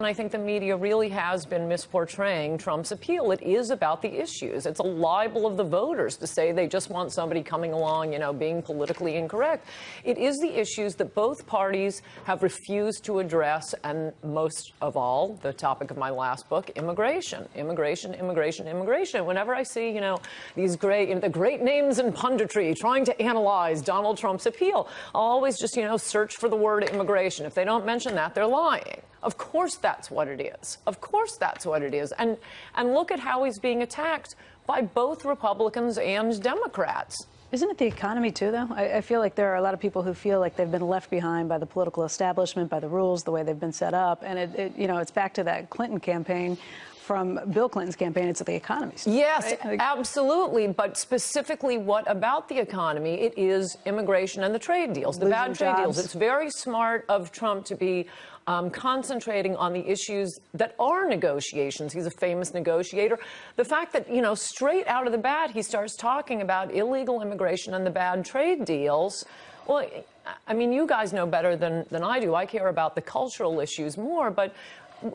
And I think the media really has been misportraying Trump's appeal. It is about the issues. It's a libel of the voters to say they just want somebody coming along, being politically incorrect. It is the issues that both parties have refused to address, and most of all, the topic of my last book, immigration. Immigration, immigration, immigration. Whenever I see, these great, the great names in punditry trying to analyze Donald Trump's appeal, I'll always just, search for the word immigration. If they don't mention that, they're lying. Of course that's what it is. Of course that's what it is. And look at how he's being attacked by both Republicans and Democrats. Isn't it the economy, too, though? I feel like there are a lot of people who feel like they've been left behind by the political establishment, by the rules, the way they've been set up. And, it's back to that Clinton campaign. From Bill Clinton's campaign, it's the economy. Yes, right? Absolutely. But specifically, what about the economy? It is immigration and the trade deals, the bad trade deals. It's very smart of Trump to be concentrating on the issues that are negotiations. He's a famous negotiator. The fact that, straight out of the bat, he starts talking about illegal immigration and the bad trade deals. Well, I mean, you guys know better than I do. I care about the cultural issues more, but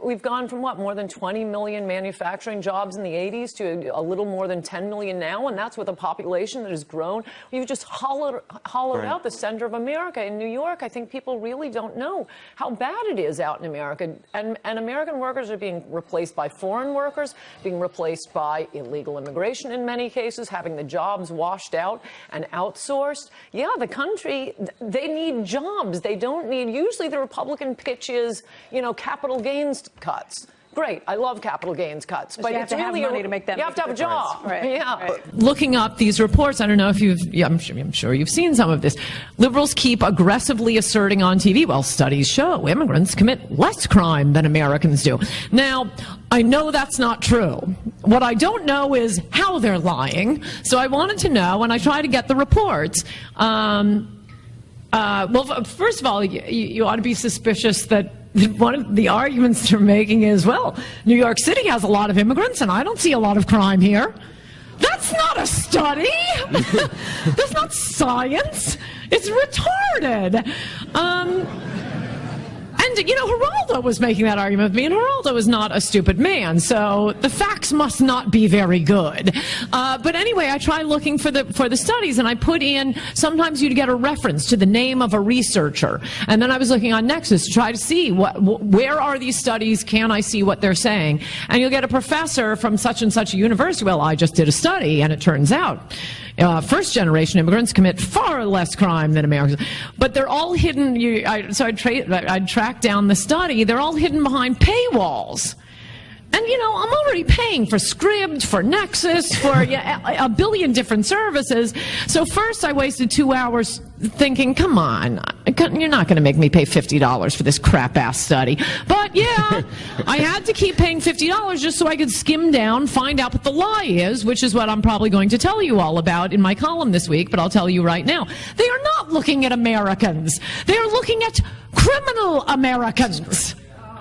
we've gone from, more than 20 million manufacturing jobs in the 80s to a little more than 10 million now, and that's with a population that has grown. We've just hollowed out the center of America. In New York, I think people really don't know how bad it is out in America. And American workers are being replaced by foreign workers, being replaced by illegal immigration in many cases, having the jobs washed out and outsourced. Yeah, the country, they need jobs. They don't need, usually the Republican pitch is, capital gains cuts. Great. I love capital gains cuts. But you have to have money to make that. You have to have a job. Right. Yeah. Right. Looking up these reports, I don't know if I'm sure you've seen some of this. Liberals keep aggressively asserting on TV, well, studies show immigrants commit less crime than Americans do. Now, I know that's not true. What I don't know is how they're lying. So I wanted to know, and I try to get the reports. Well, first of all, you ought to be suspicious that one of the arguments they're making is, well, New York City has a lot of immigrants, and I don't see a lot of crime here. That's not a study. That's not science. It's retarded. And, Geraldo was making that argument with me, and Geraldo is not a stupid man, so the facts must not be very good. But anyway, I try looking for the studies, and I put in, sometimes you'd get a reference to the name of a researcher, and then I was looking on Nexus to try to see where are these studies, can I see what they're saying? And you'll get a professor from such and such a university, well, I just did a study, and it turns out first-generation immigrants commit far less crime than Americans. But they're all hidden. I'd track down the study. They're all hidden behind paywalls. And, I'm already paying for Scribd, for Nexus, for a billion different services. So first I wasted 2 hours thinking, come on, you're not going to make me pay $50 for this crap-ass study. But, yeah, I had to keep paying $50 just so I could skim down, find out what the lie is, which is what I'm probably going to tell you all about in my column this week, but I'll tell you right now. They are not looking at Americans. They are looking at criminal Americans.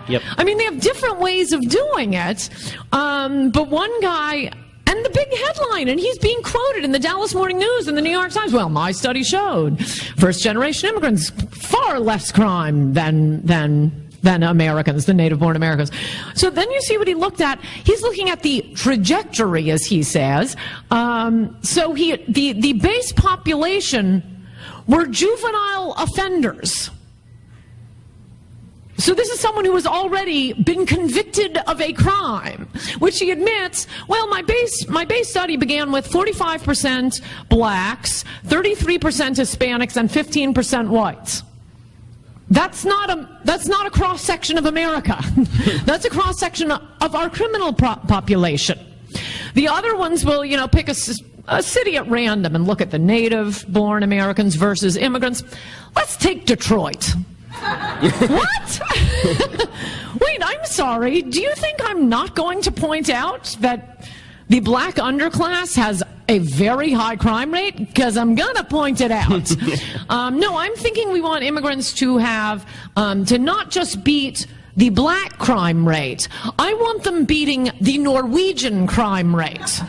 Yep. I mean, they have different ways of doing it, but one guy, and the big headline, and he's being quoted in the Dallas Morning News and the New York Times, well, my study showed first-generation immigrants, far less crime than Americans, than native-born Americans. So then you see what he looked at. He's looking at the trajectory, as he says. So the base population were juvenile offenders. So this is someone who has already been convicted of a crime, which he admits, well, my base study began with 45% blacks, 33% Hispanics, and 15% whites. That's not a cross-section of America. That's a cross-section of our criminal population. The other ones will, pick a city at random and look at the native-born Americans versus immigrants. Let's take Detroit. What? Wait, I'm sorry. Do you think I'm not going to point out that the black underclass has a very high crime rate? Because I'm going to point it out. No, I'm thinking we want immigrants to have, to not just beat the black crime rate. I want them beating the Norwegian crime rate.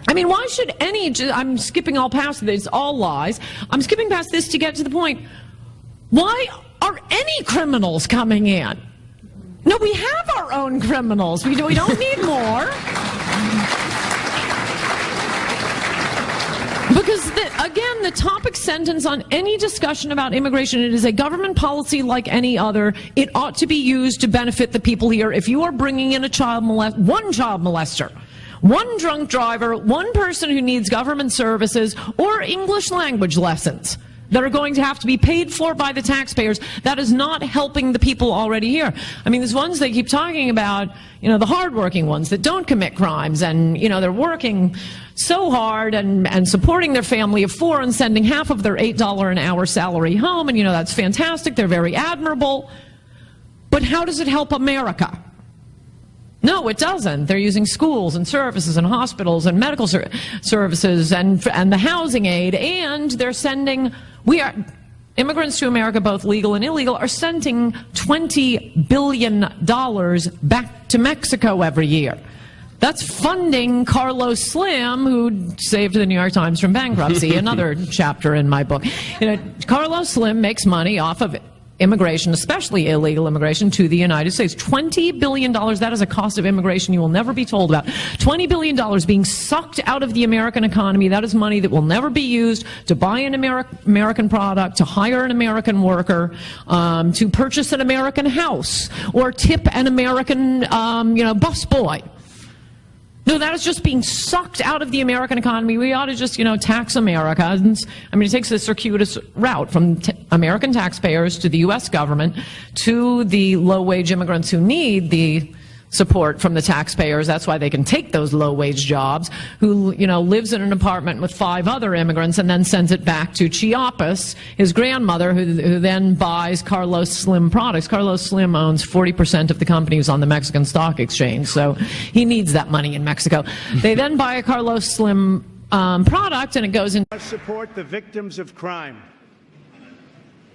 I mean, why should I'm skipping all past this, all lies. I'm skipping past this to get to the point. Why are any criminals coming in? No, we have our own criminals. We don't need more. Because, again, the topic sentence on any discussion about immigration, it is a government policy like any other. It ought to be used to benefit the people here. If you are bringing in one child molester, one drunk driver, one person who needs government services or English language lessons that are going to have to be paid for by the taxpayers, that is not helping the people already here. I mean, there's ones they keep talking about, the hardworking ones that don't commit crimes, and, they're working so hard and supporting their family of four and sending half of their $8 an hour salary home, and, that's fantastic. They're very admirable. But how does it help America? No, it doesn't. They're using schools and services and hospitals and medical services and the housing aid, and they're sending, immigrants to America, both legal and illegal, are sending $20 billion back to Mexico every year. That's funding Carlos Slim, who saved the New York Times from bankruptcy, another chapter in my book. Carlos Slim makes money off of immigration, especially illegal immigration, to the United States. $20 billion, that is a cost of immigration you will never be told about. $20 billion being sucked out of the American economy. That is money that will never be used to buy an American product, to hire an American worker, to purchase an American house, or tip an American, busboy. No, that is just being sucked out of the American economy. We ought to just, tax Americans. I mean, it takes a circuitous route from American taxpayers to the U.S. government to the low-wage immigrants who need the support from the taxpayers. That's why they can take those low-wage jobs, who, lives in an apartment with 5 other immigrants and then sends it back to Chiapas, his grandmother, who then buys Carlos Slim products. Carlos Slim owns 40% of the companies on the Mexican stock exchange, so he needs that money in Mexico. They then buy a Carlos Slim product, and it goes in. I support the victims of crime.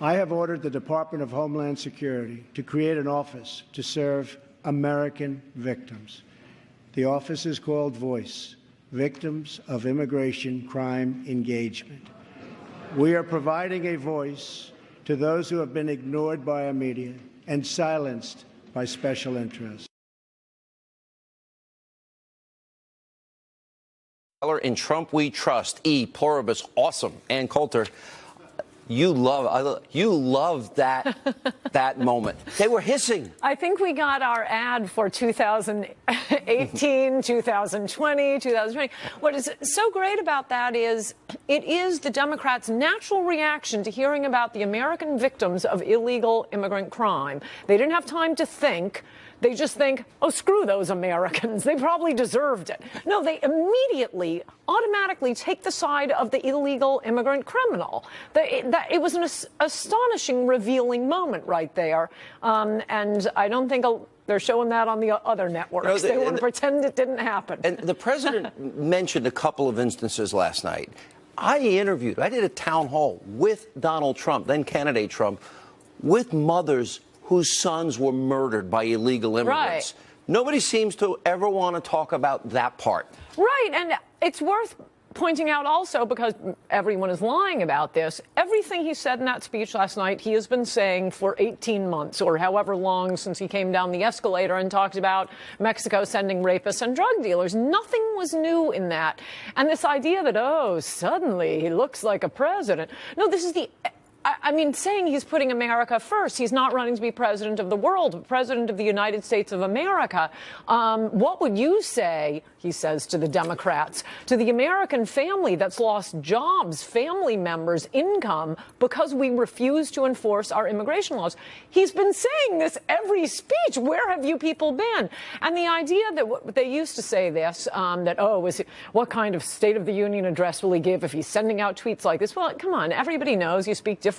I have ordered the Department of Homeland Security to create an office to serve American victims. The office is called VOICE, Victims of Immigration Crime Engagement. We are providing a voice to those who have been ignored by our media and silenced by special interests. In Trump We Trust, E pluribus, awesome, and Coulter. You love that moment. They were hissing. I think we got our ad for 2018, 2020, 2020. What is so great about that is it is the Democrats' natural reaction to hearing about the American victims of illegal immigrant crime. They didn't have time to think. They just think, oh, screw those Americans. They probably deserved it. No, they immediately, automatically take the side of the illegal immigrant criminal. It was an astonishing, revealing moment right there. And I don't think they're showing that on the other networks. They want to pretend it didn't happen. And the president mentioned a couple of instances last night. I did a town hall with Donald Trump, then candidate Trump, with mothers whose sons were murdered by illegal immigrants. Right. Nobody seems to ever want to talk about that part. Right, and it's worth pointing out also, because everyone is lying about this, everything he said in that speech last night, he has been saying for 18 months or however long since he came down the escalator and talked about Mexico sending rapists and drug dealers. Nothing was new in that. And this idea that, oh, suddenly he looks like a president. No, this is saying he's putting America first. He's not running to be president of the world, but president of the United States of America. What would you say, he says to the Democrats, to the American family that's lost jobs, family members, income, because we refuse to enforce our immigration laws? He's been saying this every speech. Where have you people been? And the idea that they used to say this, what kind of State of the Union address will he give if he's sending out tweets like this? Well, come on, everybody knows you speak differently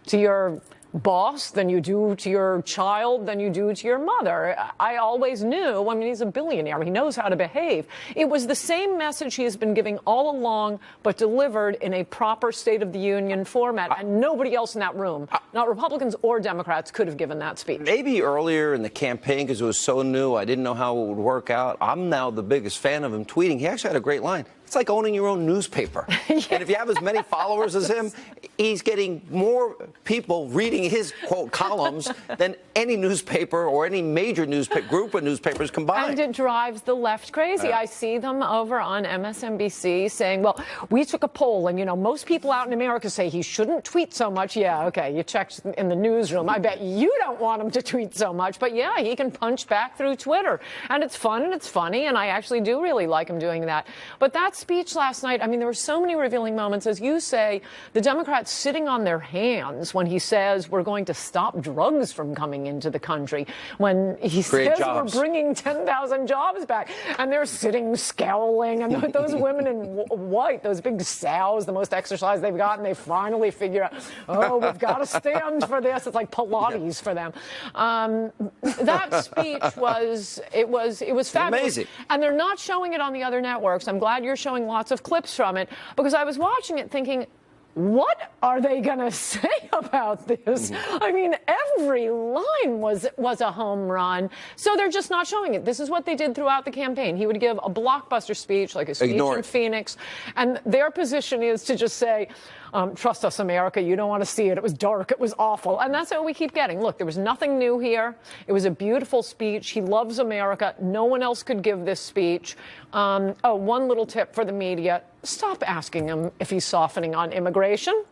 to your boss than you do to your child than you do to your mother. I always knew. I mean, he's a billionaire. He knows how to behave. It was the same message he has been giving all along, but delivered in a proper State of the Union format. And nobody else in that room, not Republicans or Democrats, could have given that speech. Maybe earlier in the campaign, because it was so new, I didn't know how it would work out. I'm now the biggest fan of him tweeting. He actually had a great line. It's like owning your own newspaper. Yeah. And if you have as many followers as him, he's getting more people reading his, quote, columns than any newspaper or any major newspaper group of newspapers combined. And it drives the left crazy. I see them over on MSNBC saying, well, we took a poll, and, you know, most people out in America say he shouldn't tweet so much. Yeah, okay, you checked in the newsroom. I bet you don't want him to tweet so much. But, yeah, he can punch back through Twitter. And it's fun and it's funny, and I actually do really like him doing that. But that speech last night, I mean, there were so many revealing moments. As you say, the Democrats sitting on their hands when he says we're going to stop drugs from coming into the country, when he says we're bringing 10,000 jobs back, and they're sitting scowling, and those women in white, those big sows, the most exercise they've got, and they finally figure out, oh, we've got to stand for this. It's like Pilates for them. That speech was fabulous. Amazing. And they're not showing it on the other networks. I'm glad you're showing lots of clips from it, because I was watching it thinking, what are they going to say about this? I mean, every line was a home run. So they're just not showing it. This is what they did throughout the campaign. He would give a blockbuster speech, like a speech in Phoenix, and their position is to just say, trust us, America, you don't want to see it. It was dark. It was awful. And that's what we keep getting. Look, there was nothing new here. It was a beautiful speech. He loves America. No one else could give this speech. One little tip for the media. Stop asking him if he's softening on immigration.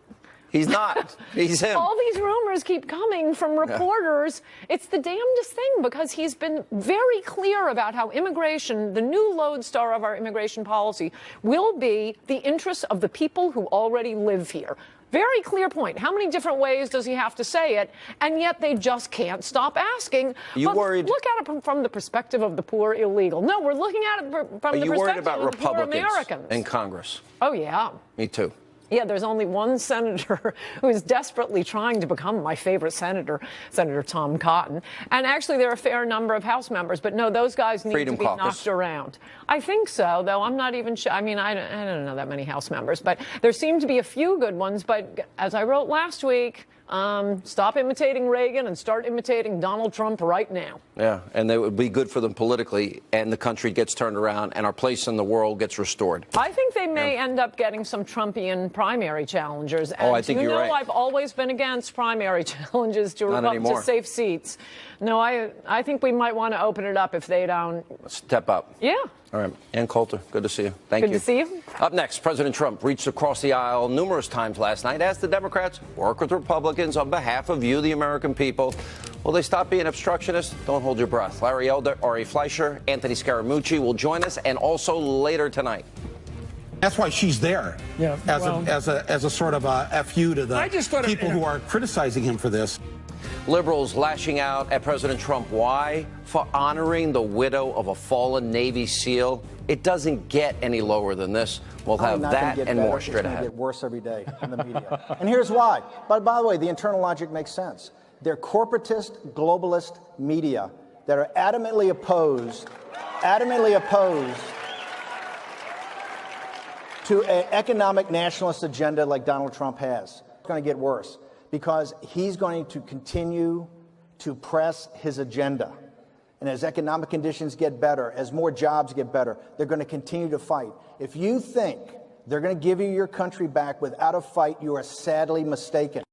He's not. He's him. All these rumors keep coming from reporters. Yeah. It's the damnedest thing, because he's been very clear about how immigration, the new lodestar of our immigration policy, will be the interests of the people who already live here. Very clear point. How many different ways does he have to say it? And yet they just can't stop asking. You worried? Look at it from the perspective of the poor illegal. No, we're looking at it from the perspective of the poor Americans. In Congress? Oh, yeah. Me too. Yeah, there's only one senator who is desperately trying to become my favorite senator, Senator Tom Cotton. And actually, there are a fair number of House members. But no, those guys need to be knocked around. I think so, though. I'm not even sure. I mean, I don't know that many House members. But there seem to be a few good ones. But as I wrote last week, stop imitating Reagan and start imitating Donald Trump right now. Yeah, and that would be good for them politically, and the country gets turned around, and our place in the world gets restored. I think they may end up getting some Trumpian primary challengers. And I think you're right. I've always been against primary challenges to safe seats. No, I think we might want to open it up if they don't step up. Yeah. All right. Ann Coulter, good to see you. Thank you. Good to see you. Up next, President Trump reached across the aisle numerous times last night as the Democrats work with Republicans on behalf of you, the American people. Will they stop being obstructionists? Don't hold your breath. Larry Elder, Ari Fleischer, Anthony Scaramucci will join us, and also later tonight. That's why she's there, as a sort of a FU to the people who are criticizing him for this. Liberals lashing out at President Trump. Why? For honoring the widow of a fallen Navy SEAL. It doesn't get any lower than this. We'll have that and more straight ahead. It's going to get worse every day in the media. And here's why. But by the way, the internal logic makes sense. They're corporatist, globalist media that are adamantly opposed to an economic nationalist agenda like Donald Trump has. It's going to get worse because he's going to continue to press his agenda. And as economic conditions get better, as more jobs get better, they're going to continue to fight. If you think they're going to give you your country back without a fight, you are sadly mistaken.